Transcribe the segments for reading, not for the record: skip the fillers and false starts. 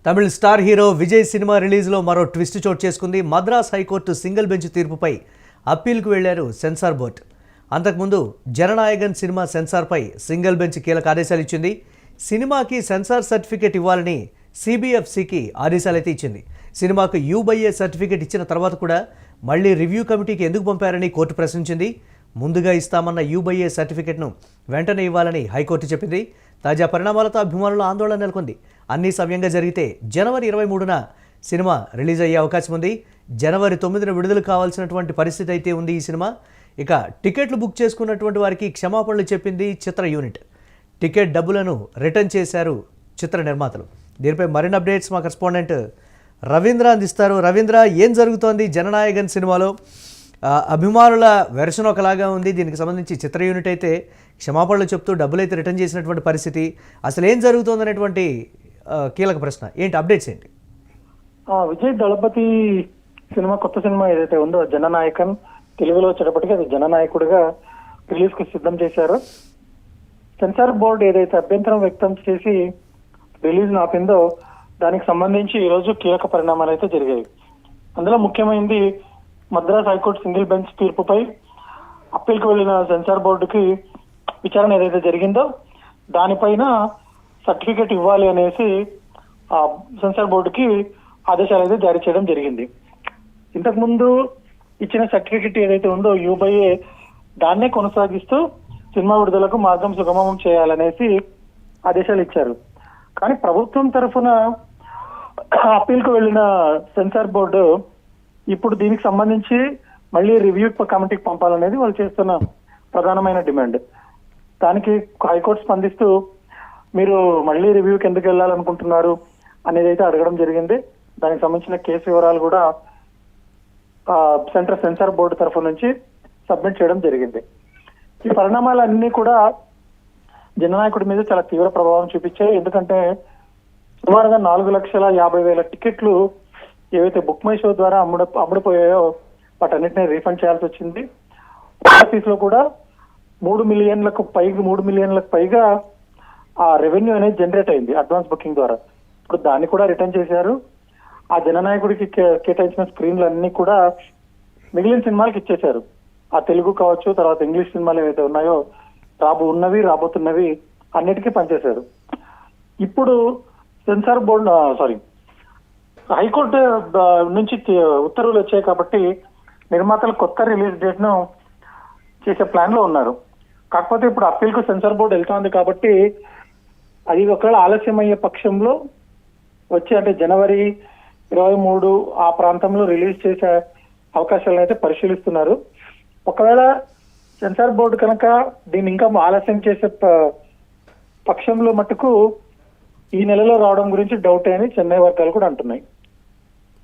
తమిళ star hero Vijay cinema రిలీజ్లో మరో twist చోటు చేసుకుంది. మద్రాస్ హైకోర్టు సింగిల్ బెంచ్ తీర్పుపై అప్పీల్కు వెళ్లారు సెన్సార్ బోర్డు. అంతకుముందు జననాయకన్ సినిమా సెన్సార్పై సింగిల్ బెంచ్ కీలక ఆదేశాలు ఇచ్చింది. సినిమాకి సెన్సార్ సర్టిఫికేట్ ఇవ్వాలని సిబిఎఫ్సికి ఆదేశాలైతే ఇచ్చింది. సినిమాకు యూబైఏ సర్టిఫికేట్ ఇచ్చిన తర్వాత కూడా మళ్లీ రివ్యూ కమిటీకి ఎందుకు పంపారని కోర్టు ప్రశ్నించింది. ముందుగా ఇస్తామన్న యూబైఏ సర్టిఫికేట్ను వెంటనే ఇవ్వాలని హైకోర్టు చెప్పింది. తాజా పరిణామాలతో అభిమానుల ఆందోళన నెలకొంది. అన్ని సమయంగా జరిగితే జనవరి 23న సినిమా రిలీజ్ అయ్యే అవకాశం ఉంది. జనవరి 9న విడుదల కావాల్సినటువంటి పరిస్థితి అయితే ఉంది ఈ సినిమా. ఇక టికెట్లు బుక్ చేసుకున్నటువంటి వారికి క్షమాపణలు చెప్పింది చిత్ర యూనిట్. టికెట్ డబ్బులను రిటర్న్ చేశారు చిత్ర నిర్మాతలు. దీనిపై మరిన్ని అప్డేట్స్ మా కరెస్పాండెంట్ రవీంద్ర అందిస్తారు. రవీంద్ర, ఏం జరుగుతోంది జననాయకన్ సినిమాలో? అభిమానుల వెర్షన్ ఒకలాగా ఉంది. దీనికి సంబంధించి చిత్ర యూనిట్ అయితే క్షమాపణలు చెప్తూ డబ్బులైతే రిటర్న్ చేసినటువంటి పరిస్థితి. అసలు ఏం జరుగుతోంది అనేటువంటి కీలక ప్రశ్న ఏంటి? అప్డేట్స్ ఏంటి? విజయ్ దళపతి సినిమా, కొత్త సినిమా ఏదైతే ఉందో జననాయకన్, తెలుగులో వచ్చేటప్పటికి అది జననాయకుడిగా రిలీజ్ కు సిద్ధం చేశారు. సెన్సార్ బోర్డు ఏదైతే అభ్యంతరం వ్యక్తం చేసి రిలీజ్ ఆపిందో దానికి సంబంధించి ఈ రోజు కీలక పరిణామాలు అయితే జరిగాయి. అందులో ముఖ్యమైనది మద్రాస్ హైకోర్టు సింగిల్ బెంచ్ తీర్పుపై అప్పీల్కి వెళ్లిన సెన్సార్ బోర్డుకి విచారణ ఏదైతే జరిగిందో దానిపైన సర్టిఫికేట్ ఇవ్వాలి అనేసి సెన్సార్ బోర్డుకి ఆదేశాలు అయితే జారీ చేయడం జరిగింది. ఇంతకు ముందు ఇచ్చిన సర్టిఫికేట్ ఏదైతే ఉందో యూబైఏ, దాన్నే కొనసాగిస్తూ సినిమా విడుదలకు మార్గం సుగమం చేయాలనేసి ఆదేశాలు ఇచ్చారు. కానీ ప్రభుత్వం తరఫున అప్పీల్కు వెళ్లిన సెన్సార్ బోర్డు ఇప్పుడు దీనికి సంబంధించి మళ్ళీ రివ్యూ కమిటీకి పంపాలనేది వాళ్ళు చేస్తున్న ప్రధానమైన డిమాండ్. దానికి హైకోర్టు స్పందిస్తూ మీరు మళ్ళీ రివ్యూకి ఎందుకు వెళ్ళాలనుకుంటున్నారు అనేది అయితే అడగడం జరిగింది. దానికి సంబంధించిన కేసు వివరాలు కూడా సెంట్రల్ సెన్సార్ బోర్డు తరఫు నుంచి సబ్మిట్ చేయడం జరిగింది. ఈ పరిణామాలన్నీ కూడా జననాయకుడి మీద చాలా తీవ్ర ప్రభావం చూపించాయి. ఎందుకంటే సుమారుగా 4,50,000 టికెట్లు ఏవైతే బుక్ మై షో ద్వారా అమ్ముడుపోయాయో వాటన్నిటిని రీఫండ్ చేయాల్సి వచ్చింది. ఆఫీస్ లో కూడా 3 మిలియన్లకు పైగా ఆ రెవెన్యూ అనేది జనరేట్ అయింది అడ్వాన్స్ బుకింగ్ ద్వారా. ఇప్పుడు దాన్ని కూడా రిటర్న్ చేశారు. ఆ జననాయకుడికి కేటాయించిన స్క్రీన్లు అన్ని కూడా మిగిలిన సినిమాలకు ఇచ్చేశారు. ఆ తెలుగు కావచ్చు, తర్వాత ఇంగ్లీష్ సినిమాలు ఏవైతే ఉన్నాయో రాబోతున్నవి అన్నిటికీ పనిచేశారు. ఇప్పుడు సెన్సార్ బోర్డు హైకోర్టు నుంచి ఉత్తర్వులు వచ్చాయి కాబట్టి నిర్మాతలు కొత్త రిలీజ్ డేట్ ను చేసే ప్లాన్ లో ఉన్నారు. కాకపోతే ఇప్పుడు అప్పీల్ కు సెన్సార్ బోర్డు వెళ్తోంది కాబట్టి అది ఒకవేళ ఆలస్యం అయ్యే పక్షంలో అంటే జనవరి 23 ఆ ప్రాంతంలో రిలీజ్ చేసే అవకాశాలను అయితే పరిశీలిస్తున్నారు. ఒకవేళ సెన్సార్ బోర్డు కనుక దీన్ని ఇంకా ఆలస్యం చేసే పక్షంలో మటుకు ఈ నెలలో రావడం గురించి డౌట్ అని చెన్నై వర్గాలు కూడా అంటున్నాయి.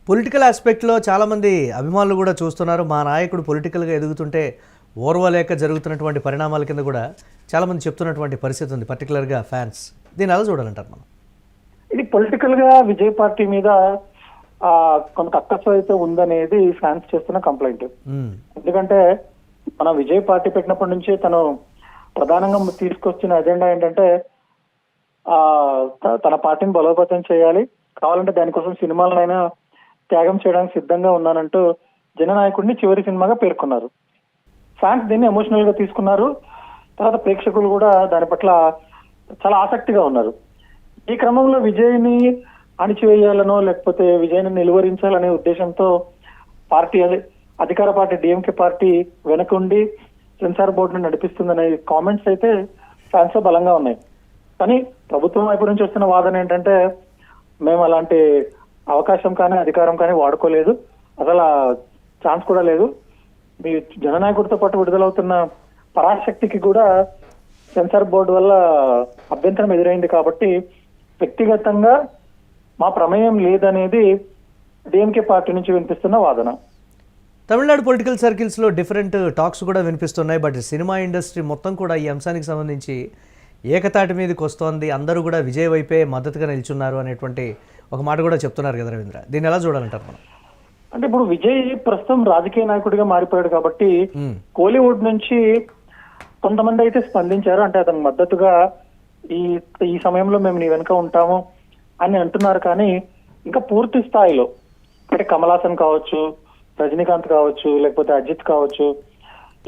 పొలిటికల్ ఆస్పెక్ట్లో చాలామంది అభిమానులు కూడా చూస్తున్నారు. మా నాయకుడు పొలిటికల్గా ఎదుగుతుంటే ఓర్వలేక జరుగుతున్నటువంటి పరిణామాల కింద కూడా చాలామంది చెప్తున్నటువంటి పరిస్థితి ఉంది, పర్టికులర్గా ఫ్యాన్స్. దీన్ని ఎలా చూడాలంటారు మనం? ఇది పొలిటికల్ గా విజయ్ పార్టీ మీద కొంత అక్కసు అయితే ఉందనేది ఫ్యాన్స్ చేస్తున్న కంప్లైంట్. ఎందుకంటే మన విజయ్ పార్టీ పెట్టినప్పటి నుంచి తను ప్రధానంగా తీసుకొచ్చిన ఎజెండా ఏంటంటే తన పార్టీని బలోపేతం చేయాలి, కావాలంటే దానికోసం సినిమాలనైనా త్యాగం చేయడానికి సిద్ధంగా ఉన్నానంటూ జననాయకుడిని చివరి సినిమాగా పేర్కొన్నారు. ఫ్యాన్స్ దీన్ని ఎమోషనల్ గా తీసుకున్నారు. తర్వాత ప్రేక్షకులు కూడా దాని పట్ల చాలా ఆసక్తిగా ఉన్నారు. ఈ క్రమంలో విజయ్ని అణిచివేయాలనో లేకపోతే విజయ్ని నిలువరించాలనే ఉద్దేశంతో అధికార పార్టీ డిఎంకే పార్టీ వెనకుండి సెన్సార్ బోర్డును నడిపిస్తుందనే కామెంట్స్ అయితే ఫ్యాన్స్ లో బలంగా ఉన్నాయి. కానీ ప్రభుత్వం వైపు నుంచి వస్తున్న వాదన ఏంటంటే మేము అలాంటి అవకాశం కానీ అధికారం కానీ వాడుకోలేదు, అసలు ఛాన్స్ కూడా లేదు. మీ జననాయకుడితో పాటు విడుదలవుతున్న పరాశక్తికి కూడా సెన్సార్ బోర్డు వల్ల అభ్యంతరం ఎదురైంది కాబట్టి వ్యక్తిగతంగా మా ప్రమేయం లేదనేది డిఎంకే పార్టీ నుంచి వినిపిస్తున్న వాదన. తమిళనాడు పొలిటికల్ సర్కిల్స్లో డిఫరెంట్ టాక్స్ కూడా వినిపిస్తున్నాయి. బట్ సినిమా ఇండస్ట్రీ మొత్తం కూడా ఈ అంశానికి సంబంధించి ఏకతాటి మీదకి వస్తోంది. అందరూ కూడా విజయ్ వైపే మద్దతుగా నిల్చున్నారు అనేటువంటి ఒక మాట కూడా చెప్తున్నారు కదా రవీంద్ర. దీన్ని ఎలా చూడాలంటారు మనం? అంటే ఇప్పుడు విజయ్ ప్రస్తుతం రాజకీయ నాయకుడిగా మారిపోయాడు కాబట్టి కోలీవుడ్ నుంచి కొంతమంది అయితే స్పందించారు. అంటే అతనికి మద్దతుగా ఈ సమయంలో మేము నీ వెనుక ఉంటాము అని అంటున్నారు. కానీ ఇంకా పూర్తి స్థాయిలో అంటే కమల్ హాసన్ కావచ్చు, రజనీకాంత్ కావచ్చు, లేకపోతే అజిత్ కావచ్చు,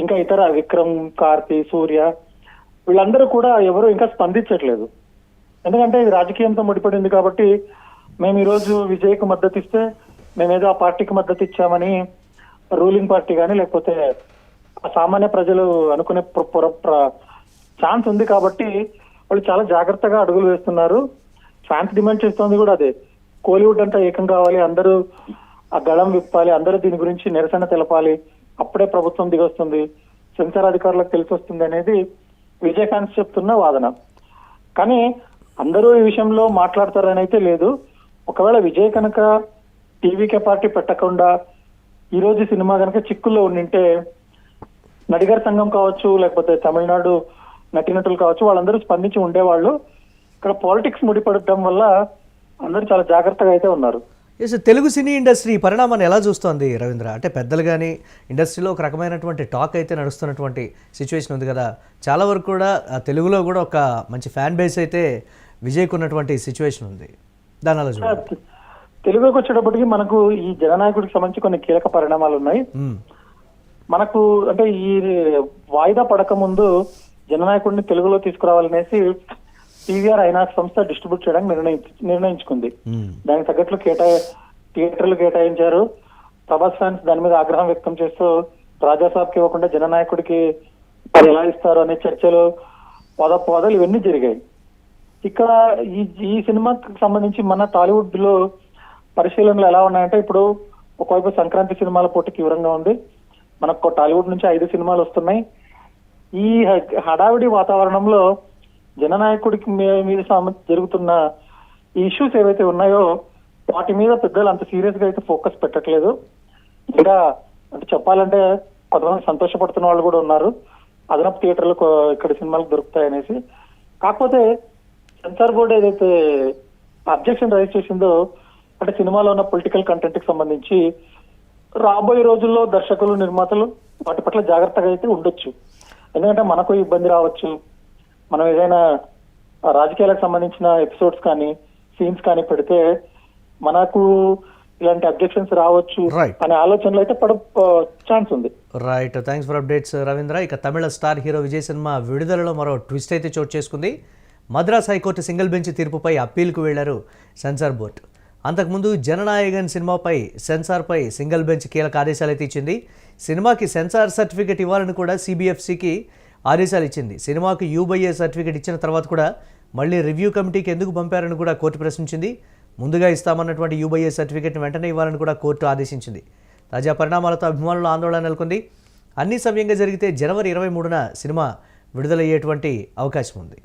ఇంకా ఇతర విక్రమ్, కార్తీ, సూర్య, వీళ్ళందరూ కూడా ఎవరు ఇంకా స్పందించట్లేదు. ఎందుకంటే ఇది రాజకీయంతో ముడిపడింది కాబట్టి మేము ఈరోజు విజయ్కు మద్దతు ఇస్తే మేమేదో ఆ పార్టీకి మద్దతు ఇచ్చామని రూలింగ్ పార్టీ కానీ లేకపోతే ఆ సామాన్య ప్రజలు అనుకునే ఛాన్స్ ఉంది కాబట్టి వాళ్ళు చాలా జాగ్రత్తగా అడుగులు వేస్తున్నారు. ఫ్యాన్స్ డిమాండ్ చేస్తోంది కూడా అదే. కోలీవుడ్ అంతా ఏకం కావాలి, అందరూ ఆ గళం విప్పాలి, అందరూ దీని గురించి నిరసన తెలపాలి, అప్పుడే ప్రభుత్వం దిగొస్తుంది, సెన్సార్ అధికారులకు తెలిసి వస్తుంది అనేది విజయ్ ఫ్యాన్స్ చెప్తున్న వాదన. కానీ అందరూ ఈ విషయంలో మాట్లాడతారని అయితే లేదు. ఒకవేళ విజయ్ కనుక టీవీకే పార్టీ పెట్టకుండా ఈ రోజు సినిమా కనుక చిక్కుల్లో ఉండింటే నడిగర్ సంఘం కావచ్చు, లేకపోతే తమిళనాడు నటీనటులు కావచ్చు, వాళ్ళందరూ స్పందించి ఉండేవాళ్ళు. ఇక్కడ పాలిటిక్స్ ముడిపడటం వల్ల అందరూ చాలా జాగ్రత్తగా అయితే ఉన్నారు. ఎస్, తెలుగు సినీ ఇండస్ట్రీ పరిణామాన్ని ఎలా చూస్తోంది రవీంద్ర? అంటే పెద్దలు కానీ ఇండస్ట్రీలో ఒక రకమైనటువంటి టాక్ అయితే నడుస్తున్నటువంటి సిచ్యువేషన్ ఉంది కదా. చాలా వరకు కూడా తెలుగులో కూడా ఒక మంచి ఫ్యాన్ బేస్ అయితే విజయ్కు ఉన్నటువంటి సిచ్యువేషన్ ఉంది. దాని అలా చూడండి. తెలుగుకి వచ్చేటప్పటికి మనకు ఈ జననాయకుడికి సంబంధించి కొన్ని కీలక పరిణామాలు ఉన్నాయి. మనకు అంటే ఈ వాయిదా పడక ముందు జననాయకుడిని తెలుగులో తీసుకురావాలనేసి టీవీఆర్ ఐనాక్స్ సంస్థ డిస్ట్రిబ్యూట్ చేయడానికి నిర్ణయించుకుంది. దానికి తగ్గట్లు థియేటర్లు కేటాయించారు. ప్రభాస్ ఫ్యాన్స్ దాని మీద ఆగ్రహం వ్యక్తం చేస్తూ రాజాసాబ్కి ఇవ్వకుండా జననాయకుడికి ఎలా ఇస్తారు అనే చర్చలు, పదలు ఇవన్నీ జరిగాయి. ఇక్కడ ఈ సినిమాకి సంబంధించి మన టాలీవుడ్ లో పరిశీలనలు ఎలా ఉన్నాయంటే, ఇప్పుడు ఒకవైపు సంక్రాంతి సినిమాల పోటీ తీవ్రంగా ఉంది. మనకు టాలీవుడ్ నుంచి 5 సినిమాలు వస్తున్నాయి. ఈ హడావిడి వాతావరణంలో జననాయకుడికి మీద జరుగుతున్న ఇష్యూస్ ఏవైతే ఉన్నాయో వాటి మీద పెద్దలు అంత సీరియస్ గా అయితే ఫోకస్ పెట్టట్లేదు. ఇంకా అంటే చెప్పాలంటే కొంతమంది సంతోషపడుతున్న వాళ్ళు కూడా ఉన్నారు, అదనపు థియేటర్లు ఇక్కడ సినిమాలకు దొరుకుతాయనేసి. కాకపోతే సెన్సార్ బోర్డు ఏదైతే అబ్జెక్షన్ రైజ్ చేసిందో, అంటే సినిమాలో ఉన్న పొలిటికల్ కంటెంట్ కి సంబంధించి రాబోయే రోజుల్లో దర్శకులు, నిర్మాతలు వాటి పట్ల జాగ్రత్తగా అయితే ఉండొచ్చు. ఎందుకంటే మనకు ఇబ్బంది రావచ్చు. మనం ఏదైనా రాజకీయాలకు సంబంధించిన ఎపిసోడ్స్ కానీ సీన్స్ కానీ పెడితే మనకు ఇలాంటి అబ్జెక్షన్స్ రావచ్చు అనే ఆలోచనలు అయితే ఛాన్స్ ఉంది. Right, thanks for updates Ravindra. ఇక తమిళ స్టార్ హీరో విజయ్ సినిమా విడుదలలో మరో ట్విస్ట్ అయితే చోటు చేసుకుంది. మద్రాస్ హైకోర్టు సింగిల్ బెంచ్ తీర్పుపై అప్పీల్కు వెళ్లారు సెన్సార్ బోర్డు. అంతకుముందు జననాయగన్ సినిమాపై సెన్సార్పై సింగిల్ బెంచ్ కీలక ఆదేశాలు అయితే ఇచ్చింది. సినిమాకి సెన్సార్ సర్టిఫికేట్ ఇవ్వాలని కూడా సిబిఎఫ్సికి ఆదేశాలు ఇచ్చింది. సినిమాకు యూబైఏ సర్టిఫికేట్ ఇచ్చిన తర్వాత కూడా మళ్ళీ రివ్యూ కమిటీకి ఎందుకు పంపారని కూడా కోర్టు ప్రశ్నించింది. ముందుగా ఇస్తామన్నటువంటి యూబైఏ సర్టిఫికేట్ని వెంటనే ఇవ్వాలని కూడా కోర్టు ఆదేశించింది. తాజా పరిణామాలతో అభిమానుల ఆందోళన నెలకొంది. అన్ని సవ్యంగా జరిగితే జనవరి 23న సినిమా విడుదలయ్యేటువంటి అవకాశం ఉంది.